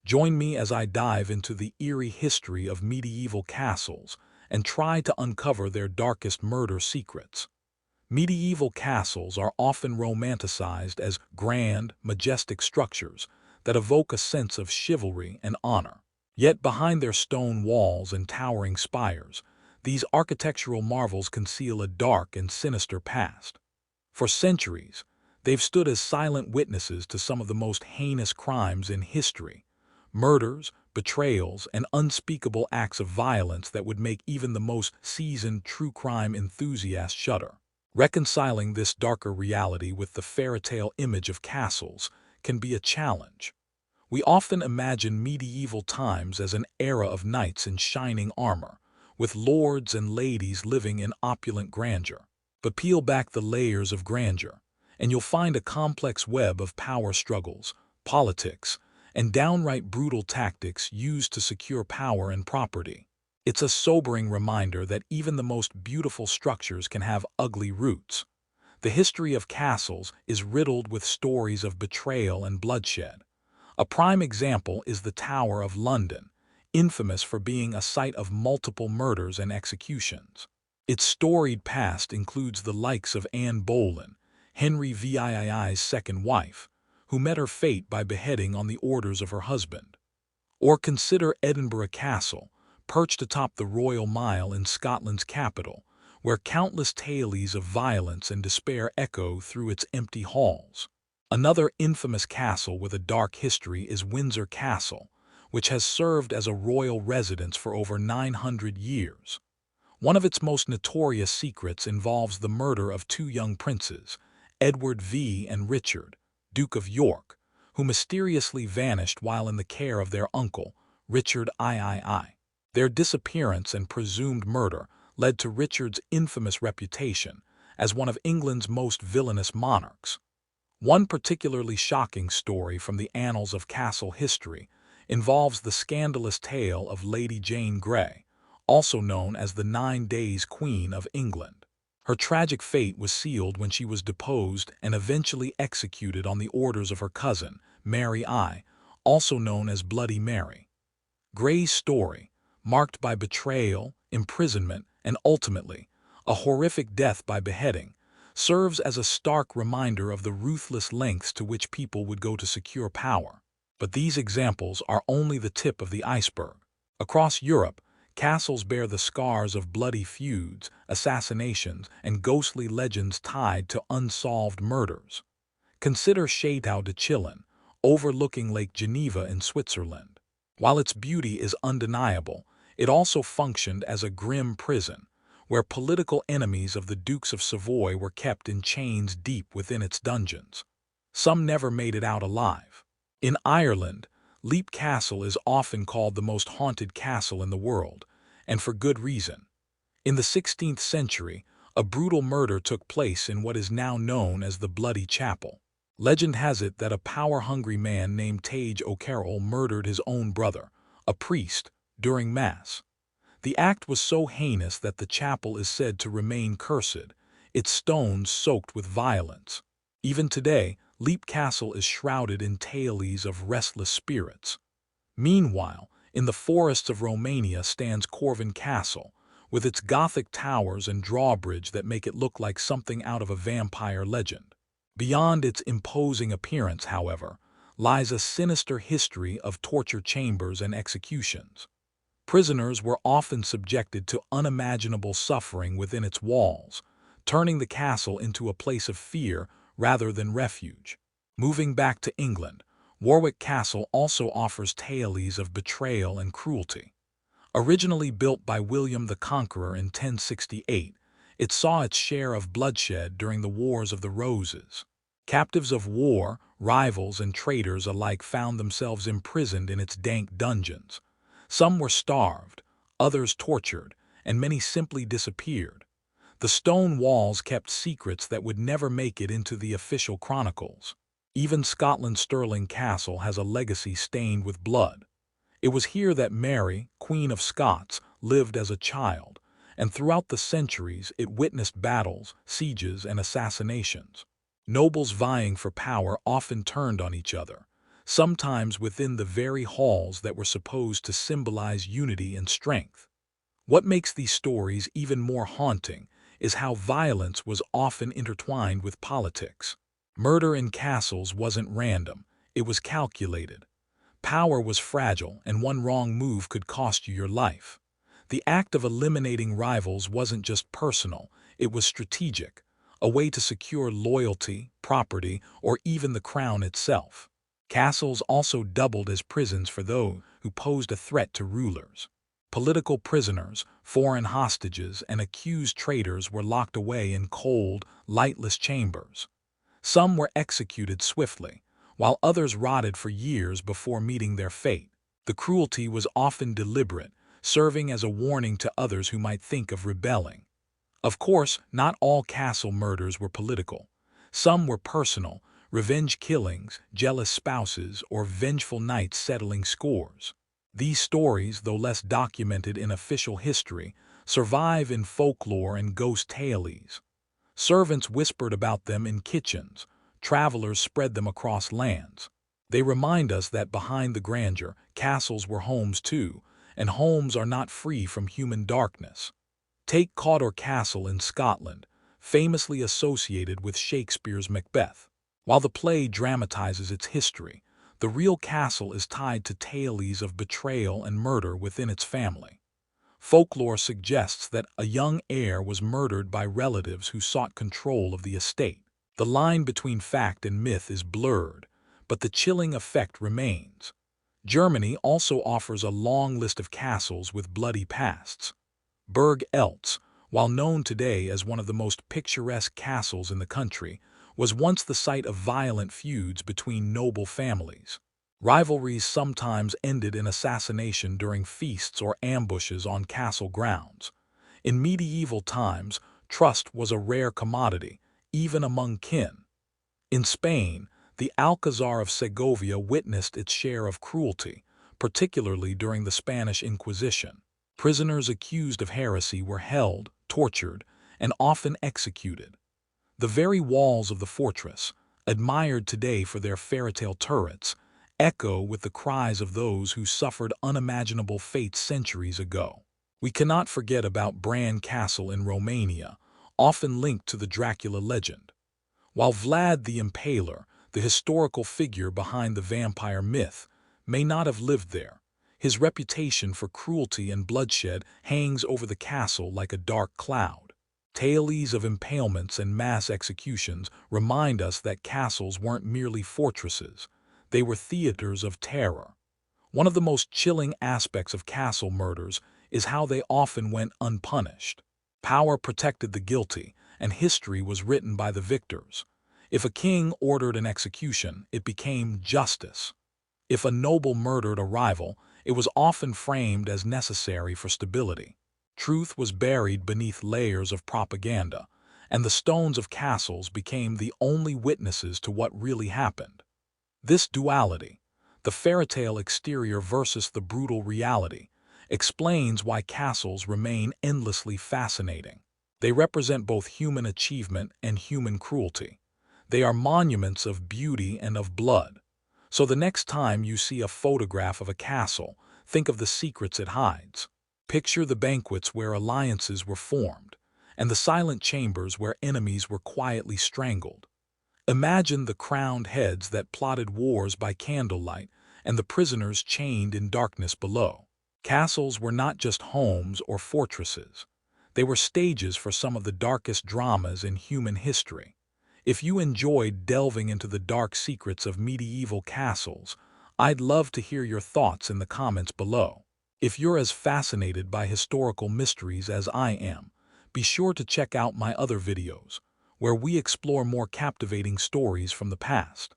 Join me as I dive into the eerie history of medieval castles and try to uncover their darkest murder secrets. Medieval castles are often romanticized as grand, majestic structures that evoke a sense of chivalry and honor. Yet behind their stone walls and towering spires, these architectural marvels conceal a dark and sinister past. For centuries, they've stood as silent witnesses to some of the most heinous crimes in history: murders, betrayals, and unspeakable acts of violence that would make even the most seasoned true crime enthusiast shudder. Reconciling this darker reality with the fairy tale image of castles can be a challenge. We often imagine medieval times as an era of knights in shining armor, with lords and ladies living in opulent grandeur. But peel back the layers of grandeur, and you'll find a complex web of power struggles, politics, and downright brutal tactics used to secure power and property. It's a sobering reminder that even the most beautiful structures can have ugly roots. The history of castles is riddled with stories of betrayal and bloodshed. A prime example is the Tower of London, infamous for being a site of multiple murders and executions. Its storied past includes the likes of Anne Boleyn, Henry VII's second wife, who met her fate by beheading on the orders of her husband. Or consider Edinburgh Castle, perched atop the Royal Mile in Scotland's capital, where countless tales of violence and despair echo through its empty halls. Another infamous castle with a dark history is Windsor Castle, which has served as a royal residence for over 900 years. One of its most notorious secrets involves the murder of two young princes, Edward V and Richard, Duke of York, who mysteriously vanished while in the care of their uncle, Richard III. Their disappearance and presumed murder led to Richard's infamous reputation as one of England's most villainous monarchs. One particularly shocking story from the annals of castle history involves the scandalous tale of Lady Jane Grey, also known as the 9 Days Queen of England. Her tragic fate was sealed when she was deposed and eventually executed on the orders of her cousin, Mary I, also known as Bloody Mary. Grey's story, marked by betrayal, imprisonment, and ultimately a horrific death by beheading, serves as a stark reminder of the ruthless lengths to which people would go to secure power. But these examples are only the tip of the iceberg. Across Europe, castles bear the scars of bloody feuds, assassinations, and ghostly legends tied to unsolved murders. Consider Chateau de Chillon, overlooking Lake Geneva in Switzerland. While its beauty is undeniable, it also functioned as a grim prison, where political enemies of the Dukes of Savoy were kept in chains deep within its dungeons. Some never made it out alive. In Ireland, Leap Castle is often called the most haunted castle in the world, and for good reason. In the 16th century, a brutal murder took place in what is now known as the Bloody Chapel. Legend has it that a power-hungry man named Tage O'Carroll murdered his own brother, a priest, during Mass. The act was so heinous that the chapel is said to remain cursed, its stones soaked with violence. Even today, Leap Castle is shrouded in tales of restless spirits. Meanwhile, in the forests of Romania stands Corvin Castle, with its Gothic towers and drawbridge that make it look like something out of a vampire legend. Beyond its imposing appearance, however, lies a sinister history of torture chambers and executions. Prisoners were often subjected to unimaginable suffering within its walls, turning the castle into a place of fear rather than refuge. Moving back to England, Warwick Castle also offers tales of betrayal and cruelty. Originally built by William the Conqueror in 1068, it saw its share of bloodshed during the Wars of the Roses. Captives of war, rivals, and traitors alike found themselves imprisoned in its dank dungeons. Some were starved, others tortured, and many simply disappeared. The stone walls kept secrets that would never make it into the official chronicles. Even Scotland's Stirling Castle has a legacy stained with blood. It was here that Mary, Queen of Scots, lived as a child, and throughout the centuries it witnessed battles, sieges, and assassinations. Nobles vying for power often turned on each other, sometimes within the very halls that were supposed to symbolize unity and strength. What makes these stories even more haunting is how violence was often intertwined with politics. Murder in castles wasn't random, it was calculated. Power was fragile, and one wrong move could cost you your life. The act of eliminating rivals wasn't just personal, it was strategic, a way to secure loyalty, property, or even the crown itself. Castles also doubled as prisons for those who posed a threat to rulers. Political prisoners, foreign hostages, and accused traitors were locked away in cold, lightless chambers. Some were executed swiftly, while others rotted for years before meeting their fate. The cruelty was often deliberate, serving as a warning to others who might think of rebelling. Of course, not all castle murders were political. Some were personal, revenge killings, jealous spouses, or vengeful knights settling scores. These stories, though less documented in official history, survive in folklore and ghost tales. Servants whispered about them in kitchens, travelers spread them across lands. They remind us that behind the grandeur, castles were homes too, and homes are not free from human darkness. Take Cawdor Castle in Scotland, famously associated with Shakespeare's Macbeth. While the play dramatizes its history, the real castle is tied to tales of betrayal and murder within its family. Folklore suggests that a young heir was murdered by relatives who sought control of the estate. The line between fact and myth is blurred, but the chilling effect remains. Germany also offers a long list of castles with bloody pasts. Burg Eltz, while known today as one of the most picturesque castles in the country, was once the site of violent feuds between noble families. Rivalries sometimes ended in assassination during feasts or ambushes on castle grounds. In medieval times, trust was a rare commodity, even among kin. In Spain, the Alcazar of Segovia witnessed its share of cruelty, particularly during the Spanish Inquisition. Prisoners accused of heresy were held, tortured, and often executed. The very walls of the fortress, admired today for their fairy-tale turrets, echo with the cries of those who suffered unimaginable fates centuries ago. We cannot forget about Bran Castle in Romania, often linked to the Dracula legend. While Vlad the Impaler, the historical figure behind the vampire myth, may not have lived there, his reputation for cruelty and bloodshed hangs over the castle like a dark cloud. Tales of impalements and mass executions remind us that castles weren't merely fortresses, they were theaters of terror. One of the most chilling aspects of castle murders is how they often went unpunished. Power protected the guilty, and history was written by the victors. If a king ordered an execution, it became justice. If a noble murdered a rival, it was often framed as necessary for stability. Truth was buried beneath layers of propaganda, and the stones of castles became the only witnesses to what really happened. This duality, the fairy-tale exterior versus the brutal reality, explains why castles remain endlessly fascinating. They represent both human achievement and human cruelty. They are monuments of beauty and of blood. So the next time you see a photograph of a castle, think of the secrets it hides. Picture the banquets where alliances were formed, and the silent chambers where enemies were quietly strangled. Imagine the crowned heads that plotted wars by candlelight and the prisoners chained in darkness below. Castles were not just homes or fortresses. They were stages for some of the darkest dramas in human history. If you enjoyed delving into the dark secrets of medieval castles, I'd love to hear your thoughts in the comments below. If you're as fascinated by historical mysteries as I am, be sure to check out my other videos, where we explore more captivating stories from the past.